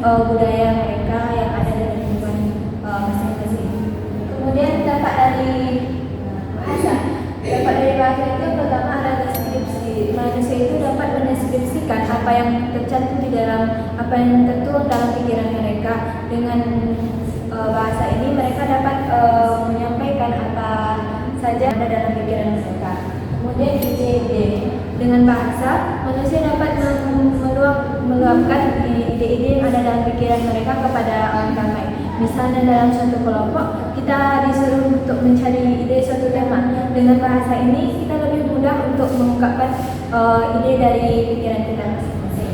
budaya mereka yang ada di lingkungan masing-masing. Kemudian dampak dari bahasa. Dampak dari bahasa itu pertama ada deskripsi. Manusia itu dapat mendeskripsikan apa yang tercantum di dalam, apa yang tertuang dalam pikiran mereka. Dengan bahasa ini mereka dapat menyampaikan apa saja ada dalam pikiran mereka. Kemudian ide-ide. Dengan bahasa, manusia dapat meluapkan ide-ide yang ada dalam pikiran mereka kepada orang ramai. Misalnya dalam suatu kelompok, kita disuruh untuk mencari ide suatu tema. Dengan bahasa ini, kita lebih mudah untuk mengungkapkan ide dari pikiran kita masing-masing.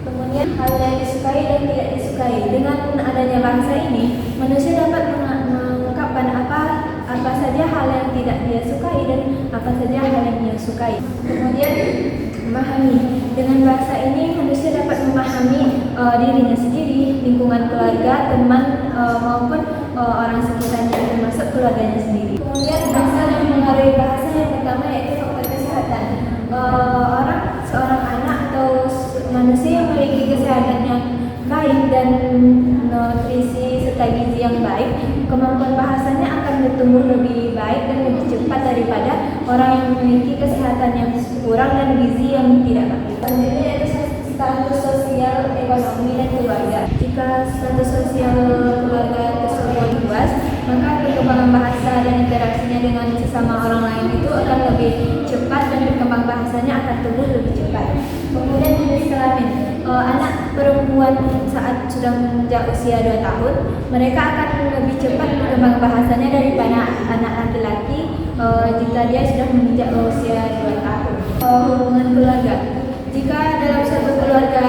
Kemudian hal yang disukai dan tidak disukai. Dengan adanya bahasa ini, manusia dapat mengungkapkan apa saja hal yang tidak dia sukai dan apa saja hal yang dia sukai. Kemudian memahami. Dengan bahasa ini manusia dapat memahami dirinya sendiri, lingkungan keluarga, teman maupun orang sekitarnya, termasuk keluarganya sendiri. Kemudian faktor yang mengaruhi bahasa yang pertama yaitu faktor kesehatan. Seorang anak atau manusia yang memiliki kesehatan yang baik dan nutrisi serta gizi yang baik, kemampuan bahasanya akan bertumbuh lebih baik dan lebih cepat daripada orang yang memiliki kesehatan yang kurang dan gizi yang tidak baik. Selanjutnya yaitu status sosial, ekonomi, dan keluarga. Jika status sosial keluarga tersebut luas, maka perkembangan bahasa dan interaksinya dengan sesama orang lain itu akan lebih cepat dan perkembangan bahasanya akan tumbuh lebih cepat. Kemudian jenis kelamin. Anak perempuan saat sudah menginjak usia 2 tahun, mereka akan lebih cepat berkembang bahasanya daripada anak laki-laki jika dia sudah menginjak usia 2 tahun. Hubungan keluarga. Jika dalam suatu keluarga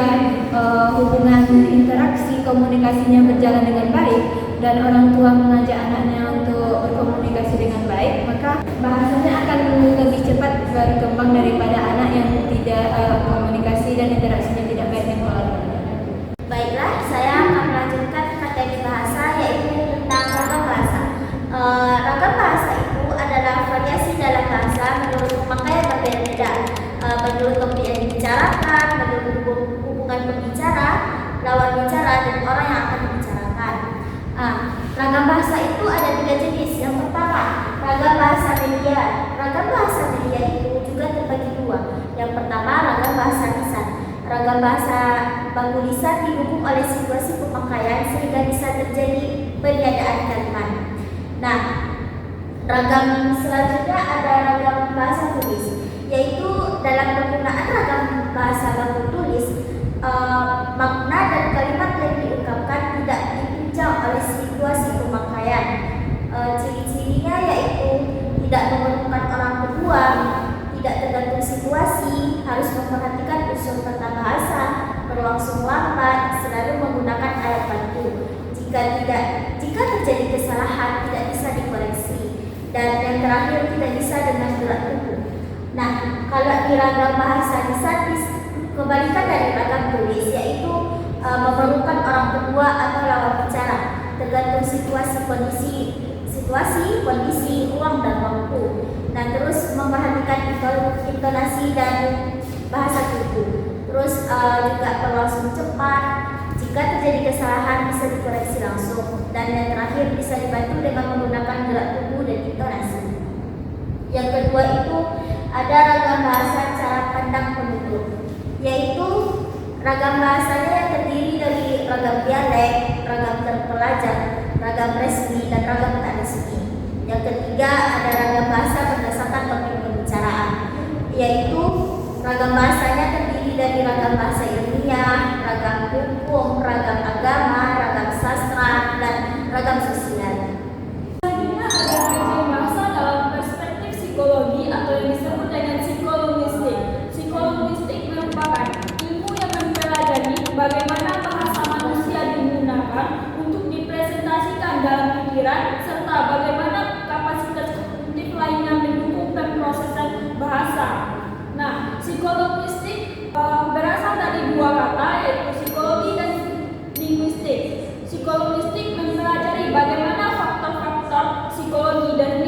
hubungan interaksi komunikasinya berjalan dengan baik dan orang tua mengajak anaknya untuk berkomunikasi dengan baik, maka bahasanya akan lebih cepat berkembang daripada anak yang tidak komunikasi dan interaksinya tidak baik dengan keluarga. Baiklah, saya akan melanjutkan materi bahasa yaitu tentang ragam bahasa. Ragam bahasa itu adalah variasi dalam bahasa menurut pemakaian berbeda-beda, menurut topik yang dibicarakan, menurut hubungan pembicara, lawan bicara, dan orang yang akan dibicarakan. Ragam bahasa itu ada 3 jenis. Yang pertama, ragam bahasa media. Ragam bahasa media itu juga terbagi 2. Yang pertama, ragam bahasa lisan. Ragam bahasa baku lisan didukung oleh situasi pemakaian sehingga bisa terjadi peniadaan kalimat. Nah, ragam selanjutnya ada ragam bahasa tulis, yaitu dalam penggunaan ragam bahasa baku tulis, makna dan kalimat yang diungkapkan tidak ditunjang oleh situasi pemakaian. Ciri-cirinya yaitu tidak memerlukan orang kedua, tidak tergantung situasi, harus memperhatikan unsur tata bahasa, berlangsung lambat, selalu menggunakan alat bantu. Jika terjadi kesalahan tidak bisa dikoreksi, dan yang terakhir tidak bisa dengan gerak tubuh. Nah, kalau di ragam bahasa lisan kebalikan dari ragam tulis, yaitu memerlukan orang kedua atau lawan bicara, tergantung situasi, kondisi, ruang dan waktu. Nah, terus memperhatikan intonasi dan bahasa tubuh. Terus juga berlangsung cepat. Jika terjadi kesalahan bisa dikoreksi langsung. Dan yang terakhir bisa dibantu dengan menggunakan gerak tubuh dan intonasi. Yang kedua itu ada ragam bahasa cara pandang penduduk, yaitu ragam bahasanya yang terdiri dari ragam dialek, ragam terpelajar, ragam resmi, dan ragam tak resmi. Yang ketiga ada ragam bahasa berdasarkan topik pembicaraan, yaitu ragam bahasanya terdiri dari ragam bahasa ilmiah, ragam hukum, ragam agama, ragam sastra, dan ragam sosial. Selanjutnya ada kajian bahasa dalam perspektif psikologi atau yang disebut dengan psikolinguistik. Psikolinguistik merupakan ilmu yang mempelajari bagaimana bahasa manusia digunakan untuk dipresentasikan dalam pikiran serta bagaimana kapasitas kognitif lainnya mendukung pemrosesan bahasa. Nah, psikolinguistik berasal dari 2 kata, yaitu psikologi dan linguistik. Psikolinguistik mempelajari bagaimana faktor-faktor psikologi dan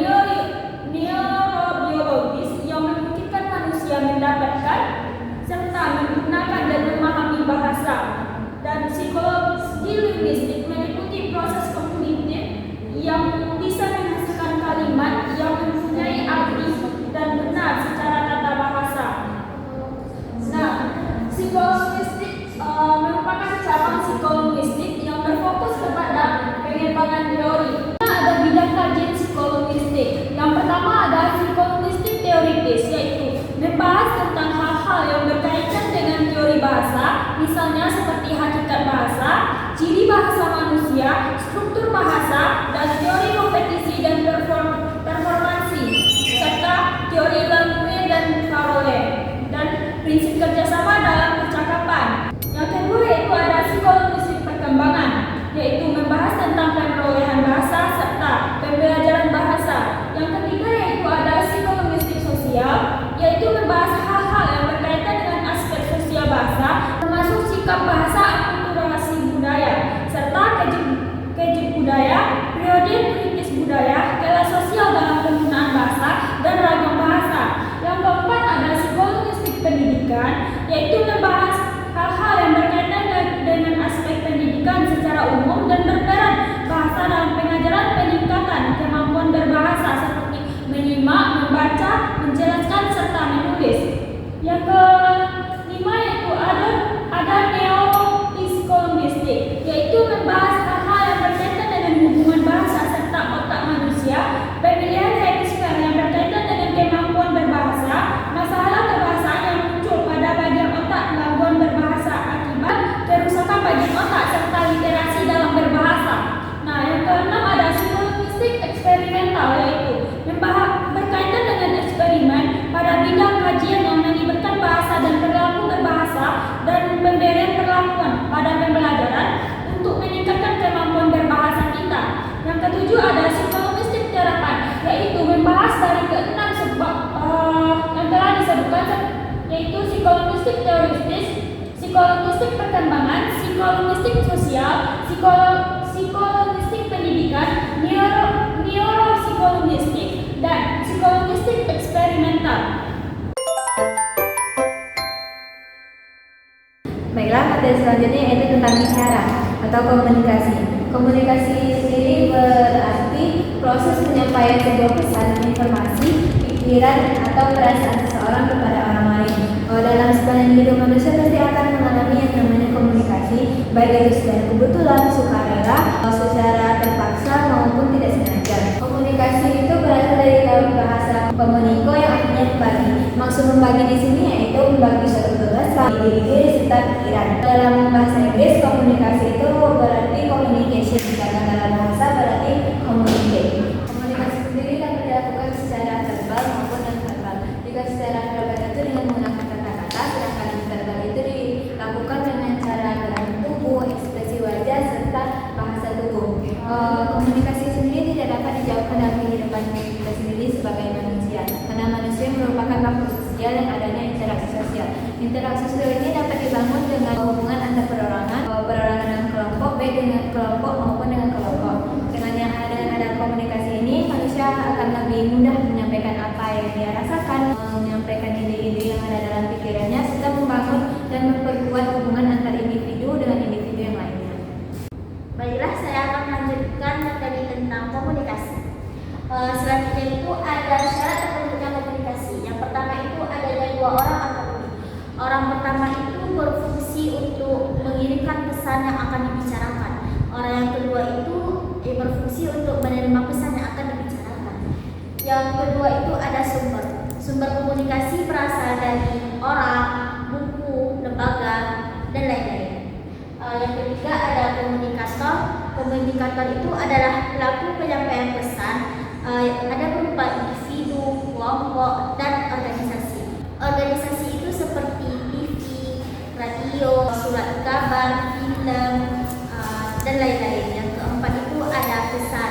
neurobiologis yang memungkinkan manusia mendapatkan serta menggunakan dan memahami bahasa. Dan psikologi psikolinguistik perkembangan, psikolinguistik sosial, psikolinguistik pendidikan, neuropsikolinguistik, dan psikolinguistik eksperimental. Baiklah, materi selanjutnya yaitu tentang bicara atau komunikasi. Komunikasi sendiri berarti proses penyampaian sebuah pesan, informasi, pikiran, atau perasaan seseorang kepada orang lain. Dalam sepanjang hidup manusia pasti akan mengalami yang namanya komunikasi, baik itu secara kebetulan, sukarela, secara terpaksa maupun tidak sengaja. Komunikasi itu berasal dari kata bahasa komuniko yang artinya membagi. Maksud membagi di sini yaitu membagi suatu tugas bagi diri serta pikiran. Dalam bahasa Inggris, komunikasi itu berarti communication, sedangkan dalam bahasa berarti communicate. Komunikasi sendiri dapat dilakukan secara verbal maupun non verbal. Jika secara verbal itu dengan menggunakan kata-kata, sedangkan non verbal itu dilakukan dengan cara gerak tubuh, ekspresi wajah serta bahasa tubuh. Komunikasi sendiri tidak dapat dijauhkan dalam kehidupan kita sendiri sebagai manusia, karena manusia merupakan makhluk sosial yang adanya interaksi sosial. Interaksi sosial ini dapat dibangun dengan hubungan antar perorangan dengan kelompok, baik dengan kelompok maupun dengan kelompok. Dengan ada komunikasi ini, manusia akan lebih mudah menyampaikan apa yang dia rasakan, menyampaikan ide-ide yang ada dalam pikirannya, serta membangun dan memperkuat hubungan antar individu dengan individu yang lainnya. Baiklah, saya akan melanjutkan materi tentang komunikasi. Selanjutnya itu ada syarat terbentuknya komunikasi. Yang pertama itu adanya dua orang atau lebih. Orang pertama itu berfungsi untuk mengirimkan pesan yang akan dibicarakan. Orang yang kedua itu berfungsi untuk menerima pesan yang akan dibicarakan. Yang kedua itu ada sumber. Sumber komunikasi berasal dari orang, buku, lembaga, dan lain-lain. Yang ketiga ada komunikator. Komunikator itu adalah pelaku penyampaian pesan. Ada berupa individu, kelompok, dan organisasi. Organisasi itu seperti TV, radio, surat kabar, film, dan lain-lain. Yang keempat itu ada pesan.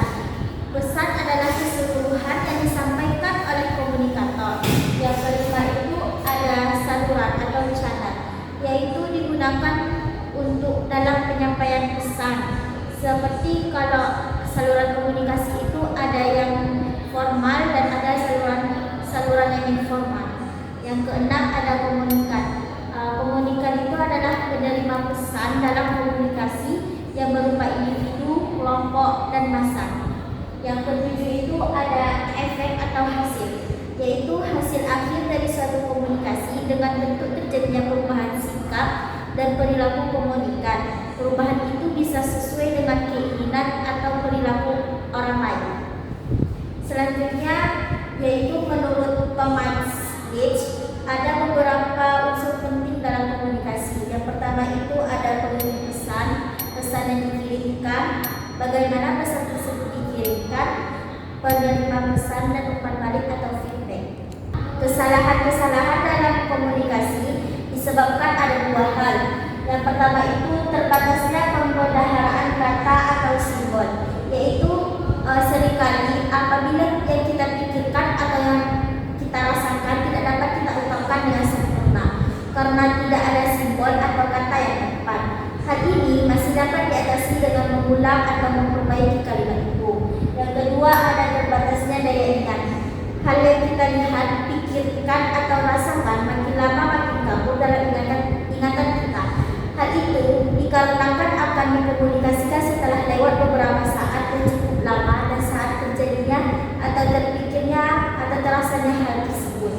Pesan adalah keseluruhan yang disampaikan oleh komunikator. Yang kelima itu ada saluran atau channel, yaitu digunakan untuk dalam penyampaian pesan. Seperti kalau saluran komunikasi itu ada yang formal dan ada saluran yang informal. Yang keenam ada komunikan. Komunikan itu adalah penerima pesan dalam komunikasi yang berupa individu, kelompok, dan massa. Yang ketujuh itu ada efek atau hasil, yaitu hasil akhir dari suatu komunikasi dengan bentuk terjadinya perubahan sikap dan perilaku komunikan. Perubahan itu bisa sesuai dengan keinginan atau perilaku orang lain. Selanjutnya yaitu menurut Thomas Gage ada beberapa unsur penting dalam komunikasi. Yang pertama itu ada pengirim pesan, pesan yang dikirimkan, bagaimana pesan tersebut dikirimkan, penerima pesan, dan umpan balik atau feedback. Kesalahan-kesalahan dalam komunikasi disebabkan ada dua hal. Yang pertama itu terbatasnya pembendaharaan kata atau simbol, yaitu seringkali apabila yang kita pikirkan atau yang kita rasakan tidak dapat kita ungkapkan dengan sempurna karena tidak ada simbol atau kata yang tepat. Hal ini masih dapat diatasi dengan mengulang atau memperbaiki kalimat itu. Yang kedua ada terbatasnya daya ingat. Hal yang kita lihat, pikirkan atau rasakan makin lama makin kabur dalam ingatan kita. Hal itu dikarenakan akan dikomunikasikan setelah lewat beberapa saat yang cukup lama dan saat terjadinya atau terpikirnya atau terasanya hal tersebut,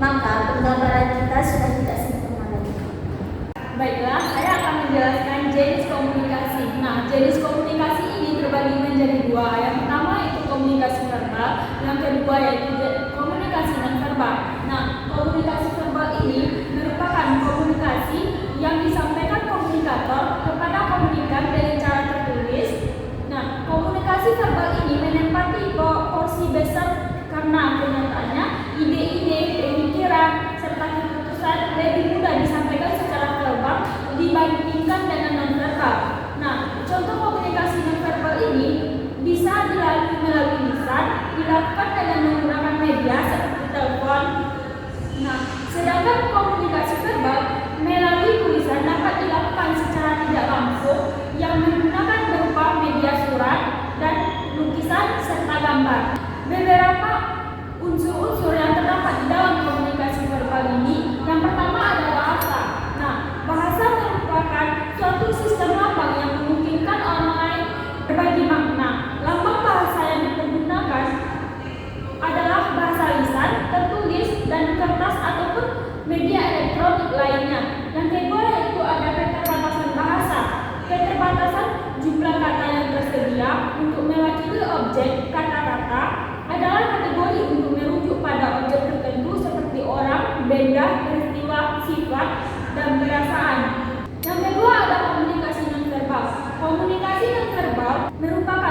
maka penggambaran kita sudah tidak sempurna lagi. Baiklah, saya akan menjelaskan jenis komunikasi. Nah, jenis komunikasi ini terbagi menjadi dua. Yang pertama itu komunikasi verbal, yang kedua yaitu komunikasi non-verbal. Nah, komunikasi verbal ini merupakan komunikasi yang disampaikan komunikator kepada komunikan dengan cara tertulis. Nah, komunikasi verbal ini menempati porsi besar karena kenyataannya ide-ide, pemikiran, serta keputusan lebih mudah disampaikan secara verbal dibandingkan dengan non-verbal. Nah, contoh komunikasi non-verbal ini bisa dilalui melalui lisan, dilakukan dengan menggunakan media seperti telepon, gambar. Beberapa unsur-unsur yang terdapat di dalam komunikasi verbal ini, yang pertama ada bahasa. Nah, bahasa merupakan suatu sistem lambang yang memungkinkan orang lain berbagi makna. Lambang bahasa yang dipergunakan adalah bahasa lisan, tertulis, dan kertas ataupun media elektronik lainnya. Yang kedua yaitu ada keterbatasan bahasa. Keterbatasan jumlah kata yang tersedia untuk mewakili objek kata-kata adalah kategori untuk merujuk pada objek tertentu seperti orang, benda, peristiwa, sifat, dan perasaan. Yang kedua ada komunikasi non-verbal. Komunikasi non-verbal merupakan